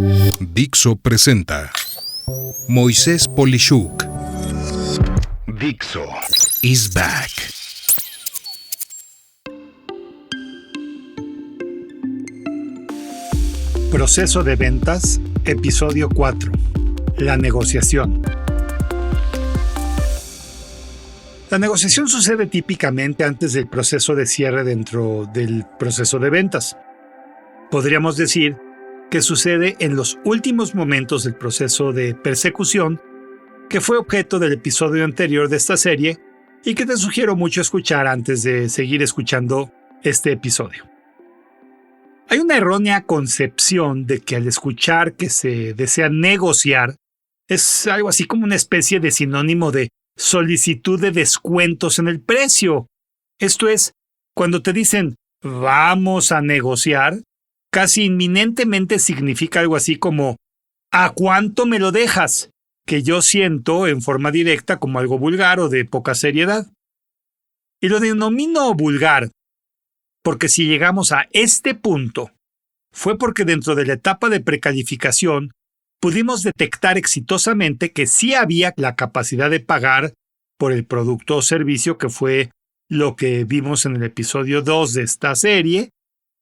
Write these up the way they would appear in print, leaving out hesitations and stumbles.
Dixo presenta Moisés Polishuk. Dixo is back. Proceso de ventas, episodio 4. La negociación. La negociación sucede típicamente antes del proceso de cierre dentro del proceso de ventas. Podríamos decir que sucede en los últimos momentos del proceso de persecución, que fue objeto del episodio anterior de esta serie y que te sugiero mucho escuchar antes de seguir escuchando este episodio. Hay una errónea concepción de que al escuchar que se desea negociar es algo así como una especie de sinónimo de solicitud de descuentos en el precio. Esto es, cuando te dicen vamos a negociar, casi inminentemente significa algo así como ¿a cuánto me lo dejas? Que yo siento en forma directa como algo vulgar o de poca seriedad. Y lo denomino vulgar porque si llegamos a este punto, fue porque dentro de la etapa de precalificación pudimos detectar exitosamente que sí había la capacidad de pagar por el producto o servicio, que fue lo que vimos en el episodio 2 de esta serie,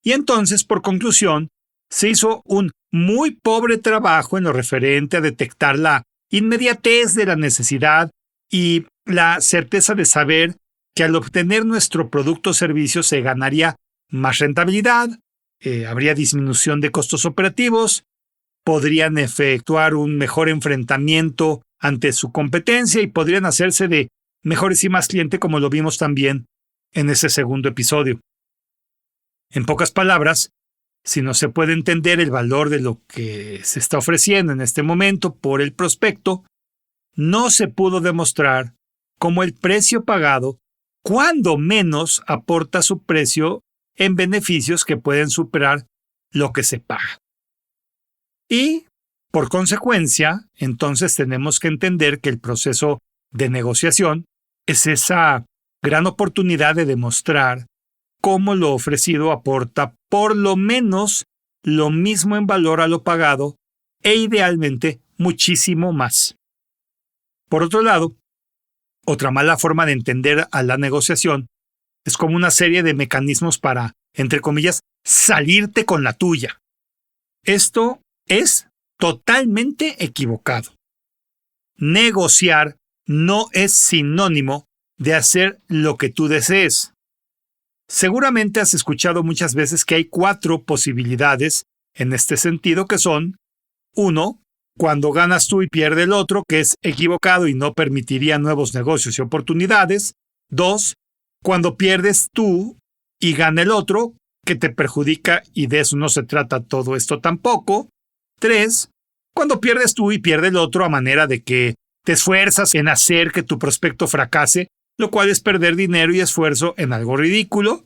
y entonces, por conclusión, se hizo un muy pobre trabajo en lo referente a detectar la inmediatez de la necesidad y la certeza de saber que al obtener nuestro producto o servicio se ganaría más rentabilidad, habría disminución de costos operativos, podrían efectuar un mejor enfrentamiento ante su competencia y podrían hacerse de mejores y más clientes, como lo vimos también en ese segundo episodio. En pocas palabras, si no se puede entender el valor de lo que se está ofreciendo en este momento por el prospecto, no se pudo demostrar cómo el precio pagado, cuando menos, aporta su precio en beneficios que pueden superar lo que se paga. Y, por consecuencia, entonces tenemos que entender que el proceso de negociación es esa gran oportunidad de demostrar cómo lo ofrecido aporta por lo menos lo mismo en valor a lo pagado e idealmente muchísimo más. Por otro lado, otra mala forma de entender a la negociación es como una serie de mecanismos para, entre comillas, salirte con la tuya. Esto es totalmente equivocado. Negociar no es sinónimo de hacer lo que tú desees. Seguramente has escuchado muchas veces que hay 4 posibilidades en este sentido, que son: 1. Cuando ganas tú y pierde el otro, que es equivocado y no permitiría nuevos negocios y oportunidades. 2. Cuando pierdes tú y gana el otro, que te perjudica y de eso no se trata todo esto tampoco. 3. Cuando pierdes tú y pierde el otro a manera de que te esfuerzas en hacer que tu prospecto fracase, lo cual es perder dinero y esfuerzo en algo ridículo.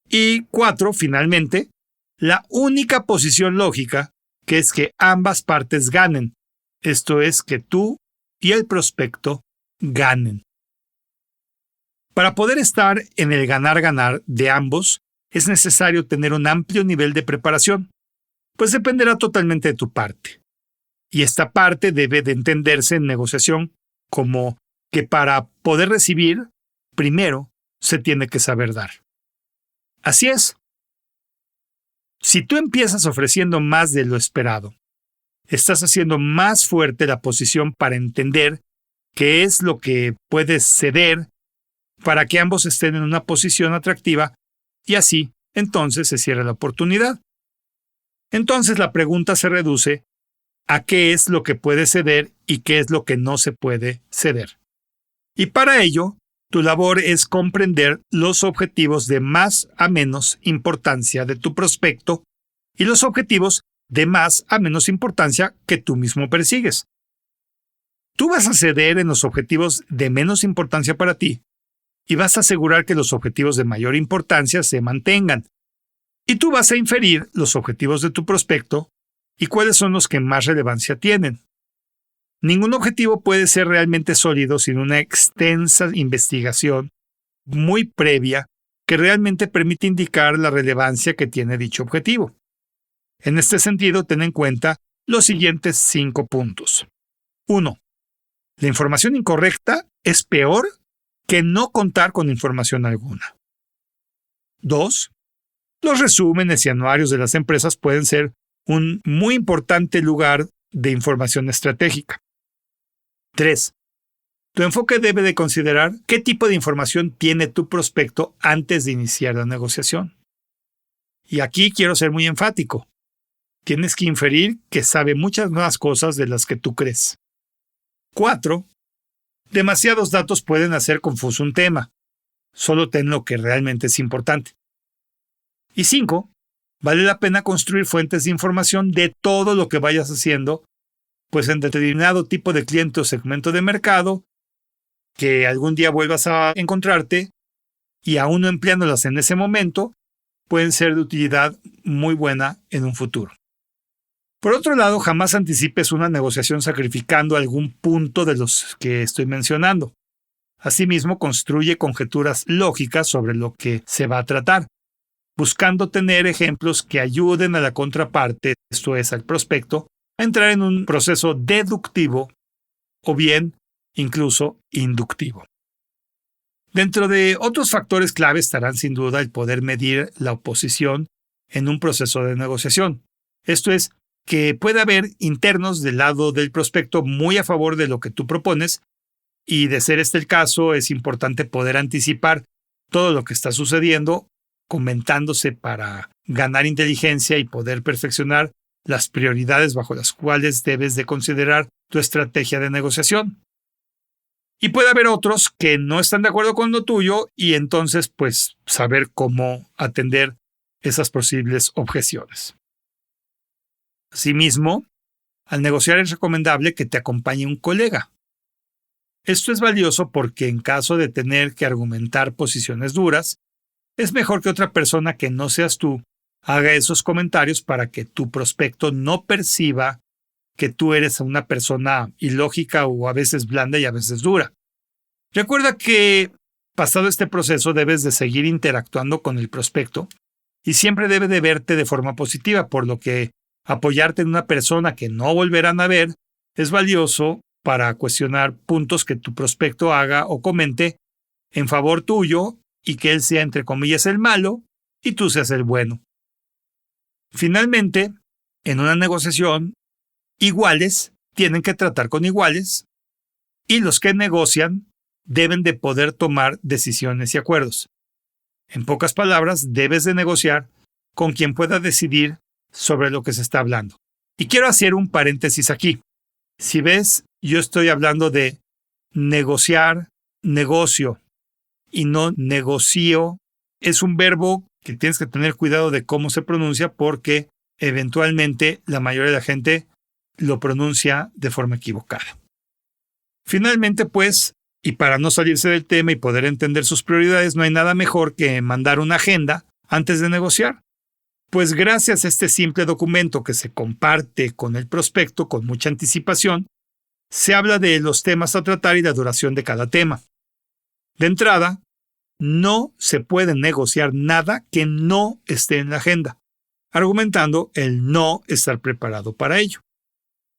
Y 4, finalmente, la única posición lógica, que es que ambas partes ganen. Esto es, que tú y el prospecto ganen. Para poder estar en el ganar-ganar de ambos, es necesario tener un amplio nivel de preparación, pues dependerá totalmente de tu parte. Y esta parte debe de entenderse en negociación como que para poder recibir, primero se tiene que saber dar. Así es. Si tú empiezas ofreciendo más de lo esperado, estás haciendo más fuerte la posición para entender qué es lo que puedes ceder para que ambos estén en una posición atractiva y así, entonces, se cierra la oportunidad. Entonces la pregunta se reduce a qué es lo que puede ceder y qué es lo que no se puede ceder. Y para ello, tu labor es comprender los objetivos de más a menos importancia de tu prospecto y los objetivos de más a menos importancia que tú mismo persigues. Tú vas a ceder en los objetivos de menos importancia para ti y vas a asegurar que los objetivos de mayor importancia se mantengan. Y tú vas a inferir los objetivos de tu prospecto y cuáles son los que más relevancia tienen. Ningún objetivo puede ser realmente sólido sin una extensa investigación muy previa que realmente permite indicar la relevancia que tiene dicho objetivo. En este sentido, ten en cuenta los siguientes 5 puntos. 1. La información incorrecta es peor que no contar con información alguna. 2. Los resúmenes y anuarios de las empresas pueden ser un muy importante lugar de información estratégica. 3. Tu enfoque debe de considerar qué tipo de información tiene tu prospecto antes de iniciar la negociación. Y aquí quiero ser muy enfático. Tienes que inferir que sabe muchas más cosas de las que tú crees. 4. Demasiados datos pueden hacer confuso un tema. Solo ten lo que realmente es importante. Y 5. Vale la pena construir fuentes de información de todo lo que vayas haciendo, pues en determinado tipo de cliente o segmento de mercado, que algún día vuelvas a encontrarte, y aún no empleándolas en ese momento, pueden ser de utilidad muy buena en un futuro. Por otro lado, jamás anticipes una negociación sacrificando algún punto de los que estoy mencionando. Asimismo, construye conjeturas lógicas sobre lo que se va a tratar, buscando tener ejemplos que ayuden a la contraparte, esto es, al prospecto, a entrar en un proceso deductivo o bien incluso inductivo. Dentro de otros factores clave estarán sin duda el poder medir la oposición en un proceso de negociación. Esto es, que puede haber internos del lado del prospecto muy a favor de lo que tú propones, y de ser este el caso, es importante poder anticipar todo lo que está sucediendo, comentándose para ganar inteligencia y poder perfeccionar las prioridades bajo las cuales debes de considerar tu estrategia de negociación. Y puede haber otros que no están de acuerdo con lo tuyo y entonces pues saber cómo atender esas posibles objeciones. Asimismo, al negociar es recomendable que te acompañe un colega. Esto es valioso porque en caso de tener que argumentar posiciones duras, es mejor que otra persona que no seas tú haga esos comentarios para que tu prospecto no perciba que tú eres una persona ilógica o a veces blanda y a veces dura. Recuerda que, pasado este proceso, debes de seguir interactuando con el prospecto y siempre debe de verte de forma positiva, por lo que apoyarte en una persona que no volverán a ver es valioso para cuestionar puntos que tu prospecto haga o comente en favor tuyo y que él sea, entre comillas, el malo y tú seas el bueno. Finalmente, en una negociación, iguales tienen que tratar con iguales y los que negocian deben de poder tomar decisiones y acuerdos. En pocas palabras, debes de negociar con quien pueda decidir sobre lo que se está hablando. Y quiero hacer un paréntesis aquí. Si ves, yo estoy hablando de negociar, negocio, y no negocio. Es un verbo que tienes que tener cuidado de cómo se pronuncia porque eventualmente la mayoría de la gente lo pronuncia de forma equivocada. Finalmente, pues, y para no salirse del tema y poder entender sus prioridades, no hay nada mejor que mandar una agenda antes de negociar. Pues gracias a este simple documento que se comparte con el prospecto con mucha anticipación, se habla de los temas a tratar y la duración de cada tema. De entrada, no se puede negociar nada que no esté en la agenda, argumentando el no estar preparado para ello.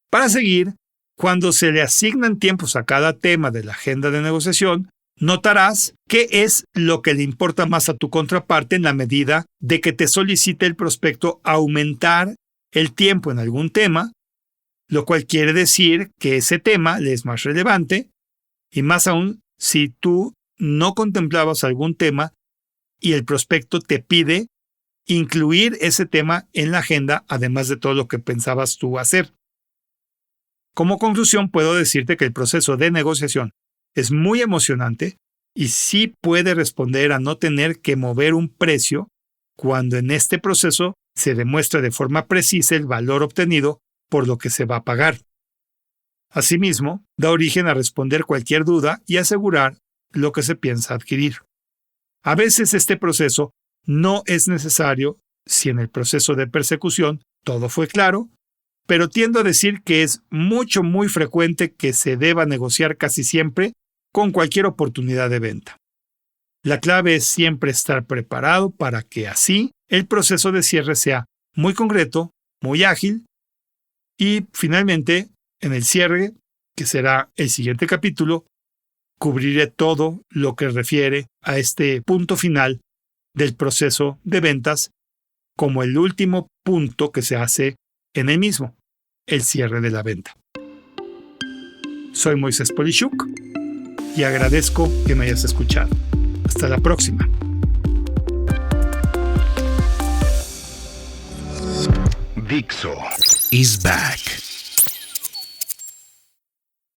Para seguir, cuando se le asignan tiempos a cada tema de la agenda de negociación, notarás qué es lo que le importa más a tu contraparte en la medida de que te solicite el prospecto aumentar el tiempo en algún tema, lo cual quiere decir que ese tema le es más relevante, y más aún si tú no contemplabas algún tema y el prospecto te pide incluir ese tema en la agenda, además de todo lo que pensabas tú hacer. Como conclusión, puedo decirte que el proceso de negociación es muy emocionante y sí puede responder a no tener que mover un precio cuando en este proceso se demuestra de forma precisa el valor obtenido por lo que se va a pagar. Asimismo, da origen a responder cualquier duda y asegurar lo que se piensa adquirir. A veces este proceso no es necesario si en el proceso de persecución todo fue claro, pero tiendo a decir que es muy frecuente que se deba negociar casi siempre con cualquier oportunidad de venta. La clave es siempre estar preparado para que así el proceso de cierre sea muy concreto, muy ágil Y finalmente, en el cierre, que será el siguiente capítulo, cubriré todo lo que refiere a este punto final del proceso de ventas como el último punto que se hace en el mismo, el cierre de la venta. Soy Moisés Polishuk y agradezco que me hayas escuchado. Hasta la próxima. Dixo is back.